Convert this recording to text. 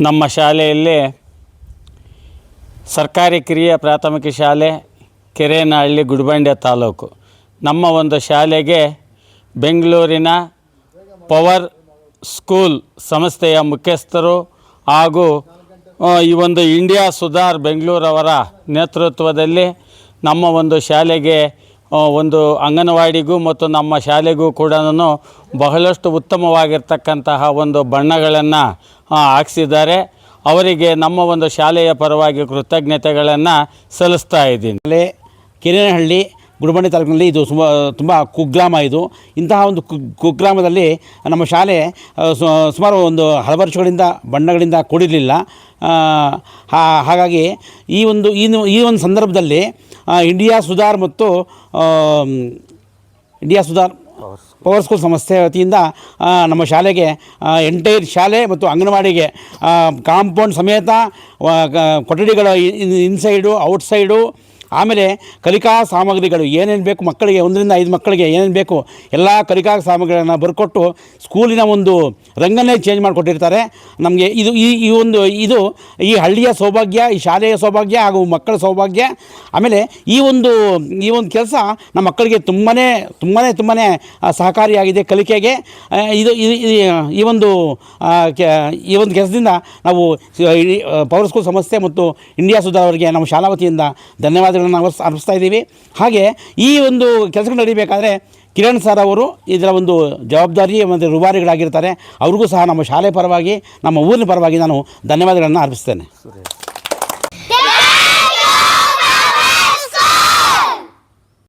ನಮ್ಮ ಶಾಲೆಯಲ್ಲಿ ಸರ್ಕಾರಿ ಕಿರಿಯ ಪ್ರಾಥಮಿಕ ಶಾಲೆ ಕೆರೇನಹಳ್ಳಿ ಗುಡಿಬಂಡೆ ತಾಲೂಕು. ನಮ್ಮ ಒಂದು ಶಾಲೆಗೆ ಬೆಂಗಳೂರಿನ ಪವರ್ ಸ್ಕೂಲ್ ಸಂಸ್ಥೆಯ ಮುಖ್ಯಸ್ಥರು ಹಾಗೂ ಈ ಒಂದು ಇಂಡಿಯಾ ಸುಧಾರ್ ಬೆಂಗಳೂರವರ ನೇತೃತ್ವದಲ್ಲಿ ನಮ್ಮ ಒಂದು ಶಾಲೆಗೆ ಒಂದು ಅಂಗನವಾಡಿಗೂ ಮತ್ತು ನಮ್ಮ ಶಾಲೆಗೂ ಕೂಡ ಬಹಳಷ್ಟು ಉತ್ತಮವಾಗಿರ್ತಕ್ಕಂತಹ ಒಂದು ಬಣ್ಣಗಳನ್ನು ಹಾಕಿಸಿದ್ದಾರೆ. ಅವರಿಗೆ ನಮ್ಮ ಒಂದು ಶಾಲೆಯ ಪರವಾಗಿ ಕೃತಜ್ಞತೆಗಳನ್ನು ಸಲ್ಲಿಸ್ತಾ ಇದ್ದೀನಿ. ಕೆರೇನಹಳ್ಳಿ ಗುಡಿಬಂಡೆ ತಾಲೂಕಿನಲ್ಲಿ ಇದು ತುಂಬ ಕುಗ್ರಾಮ. ಇದು ಇಂತಹ ಒಂದು ಕುಗ್ರಾಮದಲ್ಲಿ ನಮ್ಮ ಶಾಲೆ ಸುಮಾರು ಒಂದು ಹಲವು ವರ್ಷಗಳಿಂದ ಬಣ್ಣಗಳಿಂದ ಕೂಡಿರಲಿಲ್ಲ. ಹಾಗಾಗಿ ಈ ಒಂದು ಸಂದರ್ಭದಲ್ಲಿ ಇಂಡಿಯಾ ಸುಧಾರ್ ಮತ್ತು ಇಂಡಿಯಾ ಸುಧಾರ್ ಪವರ್ ಸ್ಕೂಲ್ ಸಂಸ್ಥೆ ವತಿಯಿಂದ ನಮ್ಮ ಶಾಲೆಗೆ ಎಂಟೈರ್ ಶಾಲೆ ಮತ್ತು ಅಂಗನವಾಡಿಗೆ ಕಾಂಪೌಂಡ್ ಸಮೇತ ಕೊಠಡಿಗಳ ಇನ್ಸೈಡು ಔಟ್ಸೈಡು, ಆಮೇಲೆ ಕಲಿಕಾ ಸಾಮಗ್ರಿಗಳು ಏನೇನು ಬೇಕು ಮಕ್ಕಳಿಗೆ 1 ರಿಂದ 5 ಮಕ್ಕಳಿಗೆ ಏನೇನು ಬೇಕು ಎಲ್ಲ ಕಲಿಕಾ ಸಾಮಗ್ರಿಗಳನ್ನು ಬರ್ಕೊಟ್ಟು ಸ್ಕೂಲಿನ ಒಂದು ರಂಗನ್ನೇ ಚೇಂಜ್ ಮಾಡಿಕೊಟ್ಟಿರ್ತಾರೆ. ನಮಗೆ ಇದು ಈ ಹಳ್ಳಿಯ ಸೌಭಾಗ್ಯ, ಈ ಶಾಲೆಯ ಸೌಭಾಗ್ಯ ಹಾಗೂ ಮಕ್ಕಳ ಸೌಭಾಗ್ಯ. ಆಮೇಲೆ ಈ ಒಂದು ಕೆಲಸ ನಮ್ಮ ಮಕ್ಕಳಿಗೆ ತುಂಬಾ ಸಹಕಾರಿಯಾಗಿದೆ ಕಲಿಕೆಗೆ. ಈ ಒಂದು ಕೆಲಸದಿಂದ ನಾವು ಪವರ್ ಸ್ಕೂಲ್ ಸಂಸ್ಥೆ ಮತ್ತು ಇಂಡಿಯಾ ಸುಧಾರ್ ಅವರಿಗೆ ನಮ್ಮ ಶಾಲಾ ವತಿಯಿಂದ ಧನ್ಯವಾದಗಳನ್ನು ಅರ್ಪಿಸ್ತಾ ಇದ್ದೀವಿ. ಹಾಗೆ ಈ ಒಂದು ಕೆಲಸಗಳು ನಡೀಬೇಕಾದ್ರೆ ಕಿರಣ್ ಸರ್ ಅವರು ಇದರ ಒಂದು ಜವಾಬ್ದಾರಿ ಮತ್ತು ರೂವಾರಿಗಳಾಗಿರ್ತಾರೆ. ಅವ್ರಿಗೂ ಸಹ ನಮ್ಮ ಶಾಲೆ ಪರವಾಗಿ ನಮ್ಮ ಊರಿನ ಪರವಾಗಿ ನಾನು ಧನ್ಯವಾದಗಳನ್ನು ಅರ್ಪಿಸ್ತೇನೆ.